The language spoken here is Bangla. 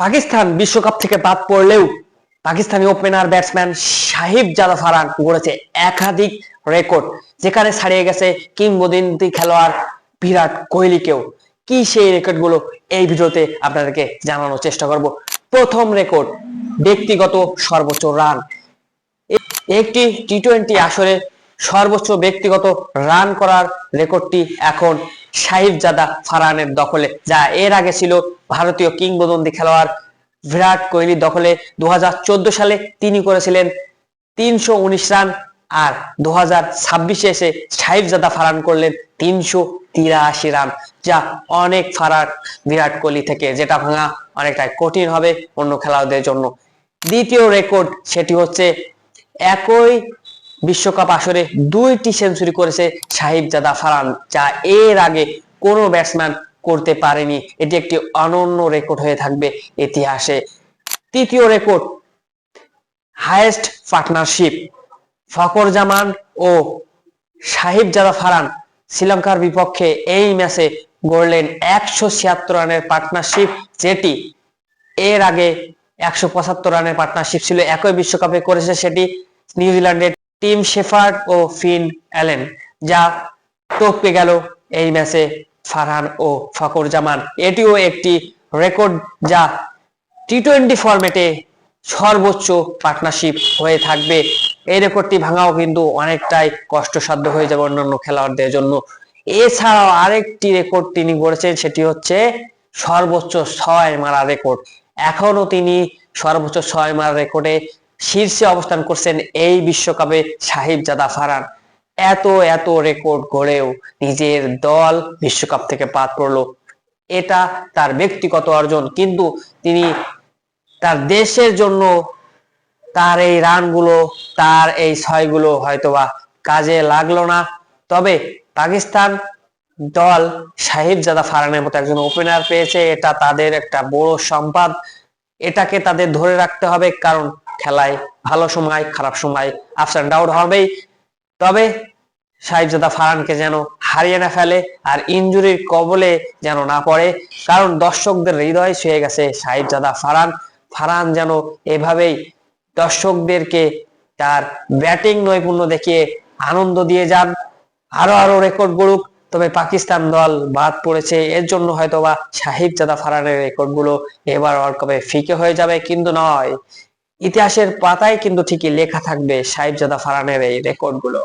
পাকিস্তান বিশ্বকাপ থেকে বাদ পড়লেও পাকিস্তানি ওপেনার ব্যাটসম্যান শাহিব জাদা ফারহান গড়েছে একাধিক রেকর্ড, যেখানে ছাড়িয়ে গেছে কিংবদন্তি খেলোয়াড় বিরাট কোহলিকেও। কি সেই রেকর্ডগুলো এই ভিডিওতে আপনাদেরকে জানানোর চেষ্টা করব। প্রথম রেকর্ড, ব্যক্তিগত সর্বোচ্চ রান। একটি টি-20 আসরে সর্বোচ্চ ব্যক্তিগত রান করার রেকর্ডটি এখন শাহিব জাদা ফারহানের দখলে, যা এর আগে ছিল ভারতীয় কিংবদন্তি খেলোয়াড় বিরাট কোহলির দখলে। 2014 সালে তিনি করেছিলেন 319 রান, আর 2026-এ এসে শাহিব জাদা ফারহান করলেন 383 রান, যা অনেক ফারাক বিরাট কোহলি থেকে, যেটা ভাঙা অনেকটাই কঠিন হবে অন্য খেলোয়াড়দের জন্য। দ্বিতীয় রেকর্ড, সেটি হচ্ছে একই বিশ্বকাপ আসরে 2টি সেঞ্চুরি করেছে শাহিব জাদা ফারহান, যা এর আগে কোনো ব্যাটসম্যান করতে পারেনি। এটি একটি অনন্য রেকর্ড হয়ে থাকবে ইতিহাসে। তৃতীয় রেকর্ড, হাইয়েস্ট পার্টনারশিপ। ফখর জামান ও শাহিব জাদা ফারহান শ্রীলঙ্কার বিপক্ষে এই ম্যাচে গড়লেন 176 রানের পার্টনারশিপ, যেটি এর আগে 175 রানের পার্টনারশিপ ছিল একই বিশ্বকাপে করেছে সেটি নিউজিল্যান্ডের টিম শেফার্ড ও ফিন অ্যালেন, যা টপকে গেল এই ম্যাচে ফারহান ও ফখর জামান। এটিও একটি রেকর্ড, যা টি-20 ফরম্যাটে সর্বোচ্চ পার্টনারশিপ হয়ে থাকবে। এই রেকর্ডটি ভাঙাও কিন্তু অনেকটাই কষ্টসাধ্য হয়ে যাবে অন্যান্য খেলোয়াড়দের জন্য। এছাড়াও আরেকটি রেকর্ড তিনি গড়েছেন, সেটি হচ্ছে সর্বোচ্চ 6 মারা রেকর্ড। এখনো তিনি সর্বোচ্চ 6 মারা রেকর্ডে শীর্ষে অবস্থান করছেন এই বিশ্বকাপে শাহিব জাদা ফারহান। এত রেকর্ড গড়েও নিজের দল বিশ্বকাপ থেকে বাদ পড়লো, এটা তার ব্যক্তিগত অর্জন, কিন্তু তিনি তার দেশের জন্য তার এই রানগুলো, তার এই ছয়গুলো হয়তোবা কাজে লাগলো না। তবে পাকিস্তান দল শাহিব জাদা ফারহানের মতো একজন ওপেনার পেয়েছে, এটা তাদের একটা বড় সম্পদ। এটাকে তাদের ধরে রাখতে হবে, কারণ খেলায় ভালো সময় খারাপ সময় আপস এন্ড ডাউন হবেই। তবে শাহিব জাদা ফারহানকে যেন হারিয়ে না ফেলে আর ইনজুরির কবলে যেন না পড়ে, কারণ দর্শকদের হৃদয় ছুঁয়ে গেছে শাহিব জাদা ফারহান যেন এভাবেই দর্শকদেরকে তার ব্যাটিং নৈপুণ্য দেখিয়ে আনন্দ দিয়ে যান, আরো রেকর্ড গড়ুক। তবে পাকিস্তান দল বাদ পড়েছে, এর জন্য হয়তোবা শাহিব জাদা ফারহানের রেকর্ডগুলো এবার ওয়ার্ল্ড কাপে ফিকে হয়ে যাবে, কিন্তু নয়, ইতিহাসের পাতায় কিন্তু ঠিকই লেখা থাকবে শাহিব জাদা ফারহানের এই রেকর্ডগুলো।